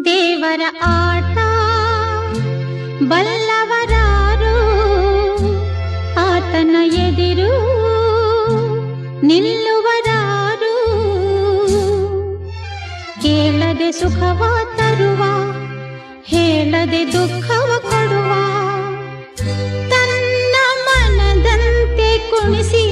ದೇವರ ಆಟ ಬಲ್ಲವರಾರು, ಆತನ ಎದಿರು ನಿಲ್ಲುವರಾರು. ಕೇಳದೆ ಸುಖವ ತರುವ, ಹೇಳದೆ ದುಃಖವ ಕೊಡುವ, ತನ್ನ ಮನದಂತೆ ಕುಣಿಸಿ